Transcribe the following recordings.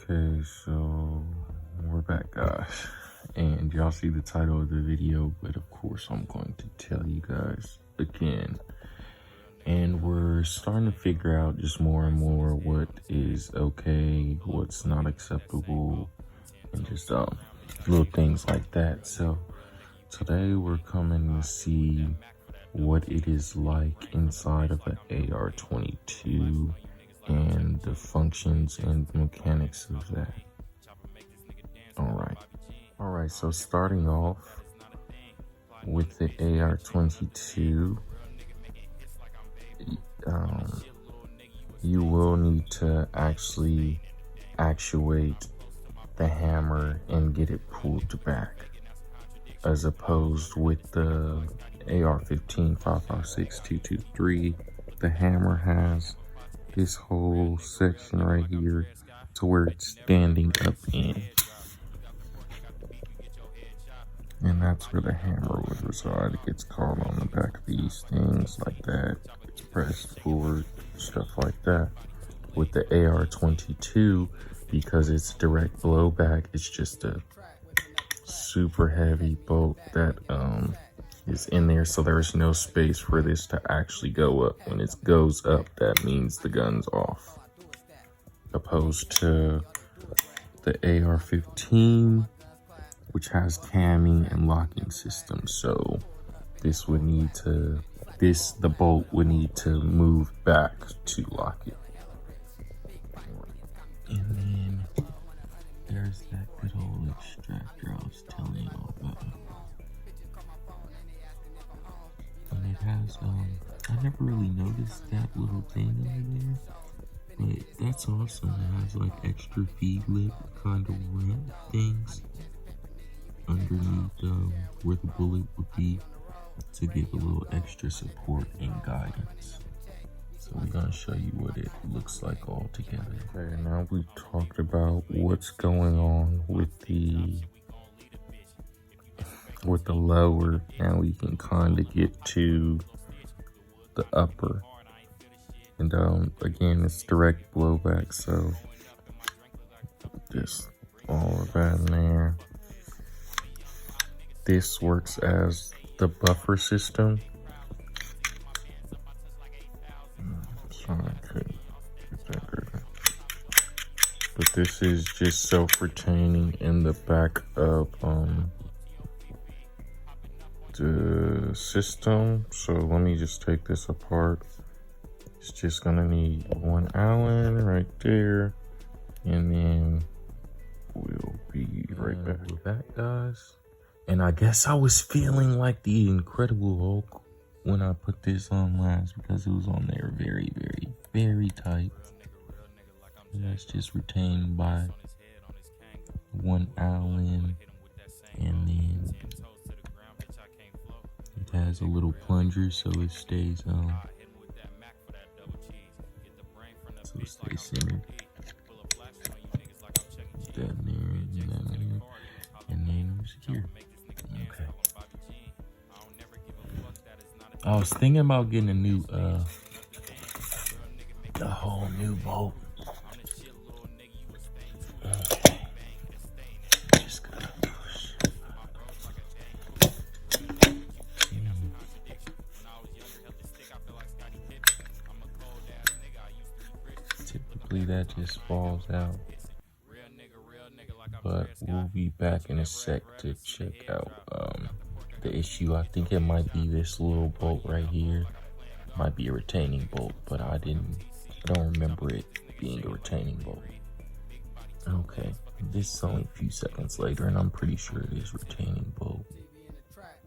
Okay, so we're back, guys, and y'all see the title of the video, but of course I'm going to tell you guys again. And we're starting to figure out just more and more what is okay, what's not acceptable, and just little things like that. So today we're coming to see what it is like inside of an AR22 and the functions and mechanics of that. All right, so starting off with the AR22, you will need to actually actuate the hammer and get it pulled back, as opposed with the AR-15 5.56 223. The hammer has this whole section right here to where it's standing up in, and that's where the hammer would reside. It gets caught on the back of these things like that. It's pressed forward, stuff like that. With the AR-22, because it's direct blowback, it's just a super heavy bolt that is in there, so there's no space for this to actually go up. When it goes up, that means the gun's off, opposed to the AR-15, which has camming and locking systems. So this would need to, the bolt would need to move back to lock it. And then there's that good old extractor I was telling you about. And it has, I never really noticed that little thing over there, but that's awesome. It has like extra feed lip kind of ramp things underneath where the bullet would be, to give a little extra support and guidance. So we're gonna show you what it looks like all together. Okay, now we've talked about what's going on with the lower. Now we can kind of get to the upper. And again, it's direct blowback, so just all of that in there. This works as the buffer system. Sorry, I couldn't get that good. But this is just self-retaining in the back of the system. So let me just take this apart. It's just gonna need one Allen right there, and then we'll be right back. We're back, guys. And I guess I was feeling like the Incredible Hulk when I put this on last, because it was on there very, very, very tight. And that's just retained by one Allen, and then it has a little plunger so it stays centered. That there, and then secure. Okay. I was thinking about getting a whole new bolt. Okay. Just gotta push. Typically that just falls out. But we'll be back in a sec to check out the issue. I think it might be this little bolt right here. Might be a retaining bolt, but I don't remember it being a retaining bolt. Okay, this is only a few seconds later, and I'm pretty sure it is retaining bolt.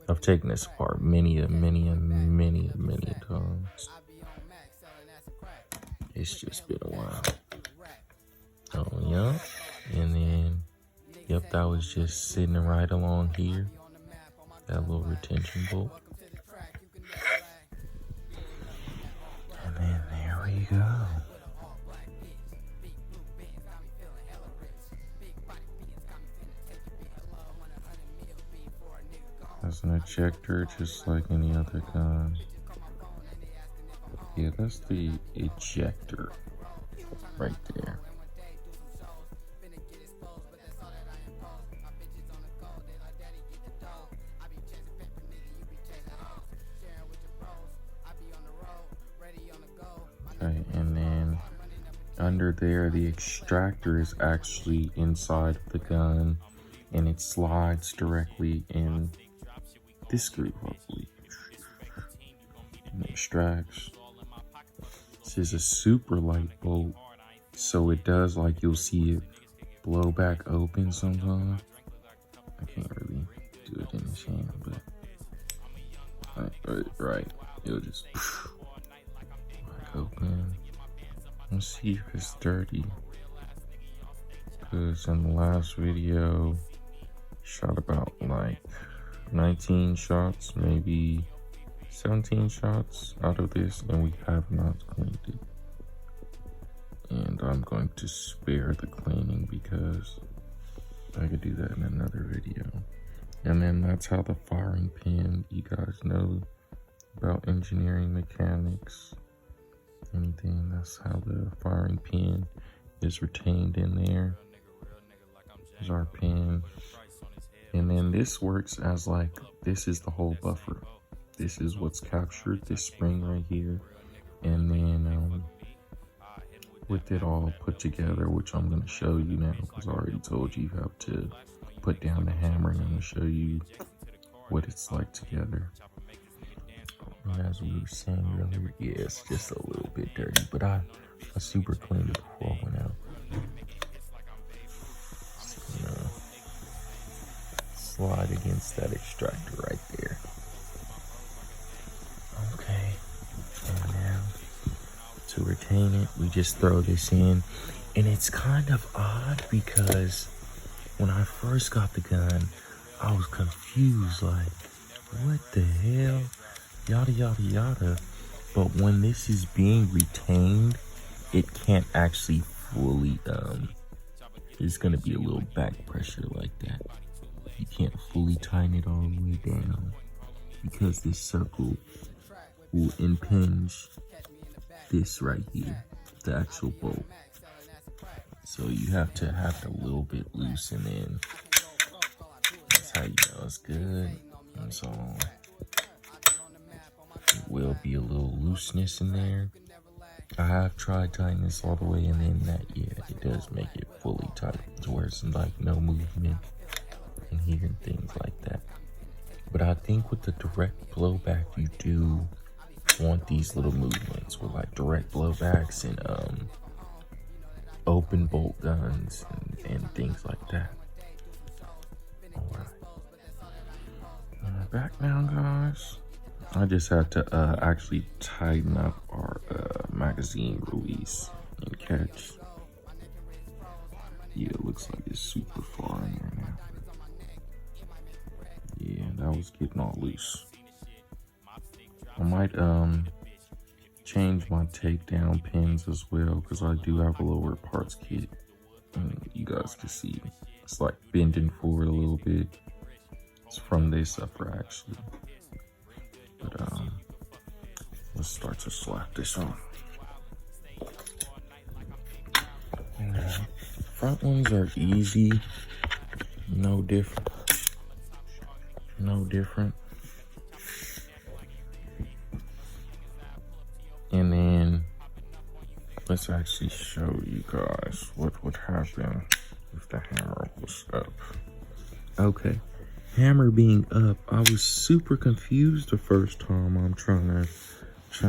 I've taken this apart many a times. It's just been a while. Oh yeah, and then yep, that was just sitting right along here. That little retention bolt. And then there we go. That's an ejector, just like any other gun. Yeah, that's the ejector right there. under there, the extractor is actually inside of the gun, and it slides directly in this screw, hopefully, and it extracts. This is a super light bolt, so it does, like, you'll see it blow back open sometimes. I can't really do it in this hand, but right, it'll just back open. Let's see if it's dirty, because in the last video, shot about like 19 shots, maybe 17 shots out of this, and we have not cleaned it. And I'm going to spare the cleaning because I could do that in another video. And then that's how the firing pin, you guys know about engineering mechanics, anything, that's how the firing pin is retained in there. Here's our pin. And then this works as like, this is the whole buffer. This is what's captured, this spring right here. And then with it all put together, which I'm going to show you now, because I already told you have to put down the hammer, and I'm going to show you what it's like together. And as we were saying earlier, yeah, it's just a little bit dirty, but I super cleaned it before I went out. So, slide against that extractor right there. Okay, and now to retain it, we just throw this in. And it's kind of odd because when I first got the gun, I was confused, like, what the hell, yada yada yada. But when this is being retained, it can't actually fully, there's gonna be a little back pressure like that. You can't fully tighten it all the way down because this circle will impinge this right here, the actual bolt. So you have to have it a little bit loose, and then that's how you know it's good. And so it will be a little looseness in there. I have tried tightening this all the way, and then that, yeah, it does make it fully tight to where it's like no movement in here and things like that. But I think with the direct blowback, you do want these little movements with like direct blowbacks and open bolt guns and things like that. Alright. Back now, guys. I just had to actually tighten up our magazine release and catch. Yeah, it looks like it's super far in there now. Yeah, that was getting all loose. I might change my takedown pins as well, because I do have a lower parts kit, and you guys can see it's like bending forward a little bit. It's from this upper actually, but let's start to slap this on. Front ones are easy, no different. And then let's actually show you guys what would happen if the hammer was up. Okay, hammer being up, I was super confused the first time I'm trying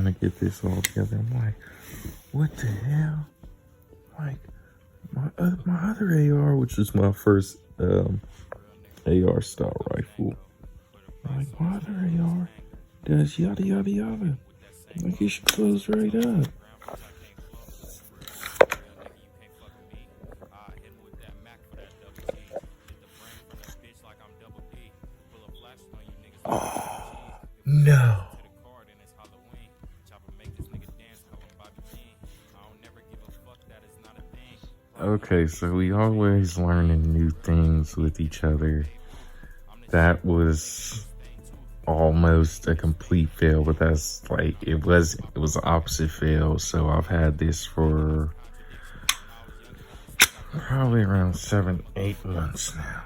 to get this all together. I'm like, what the hell? Like my other AR, which is my first AR style rifle. Like, my other AR does yada yada yada. Like, it should close right up. Oh, no. Okay, so we always learning new things with each other. That was almost a complete fail, but that's like, it was the opposite fail. So I've had this for probably around 7-8 months now,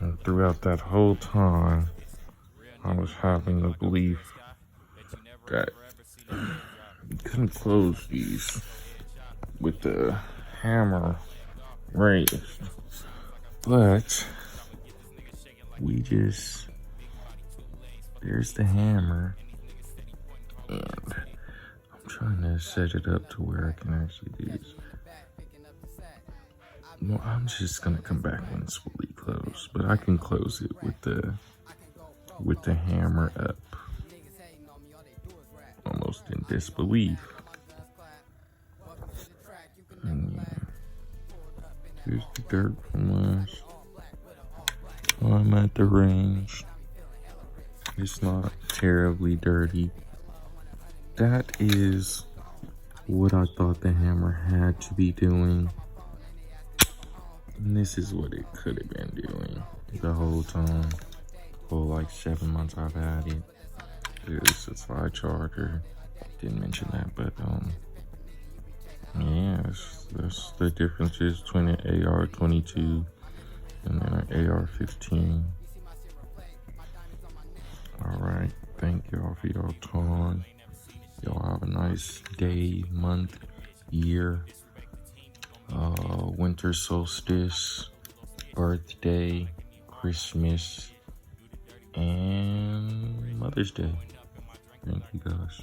and throughout that whole time I was having the belief that you couldn't close these with the hammer raised. But there's the hammer, and I'm trying to set it up to where I can actually do this. Well, I'm just gonna come back when it's fully closed, but I can close it with the hammer up. Almost in disbelief. And yeah, here's the dirt from last time at the range. It's not terribly dirty. That is what I thought the hammer had to be doing. And this is what it could have been doing the whole time. For like 7 months I've had it. It's a slide charger. Didn't mention that, but yeah, that's the differences between an AR22 and then an AR15. Alright, thank y'all for y'all time. Y'all have a nice day, month, year, winter solstice, birthday, Christmas, and Mother's Day. Thank you guys.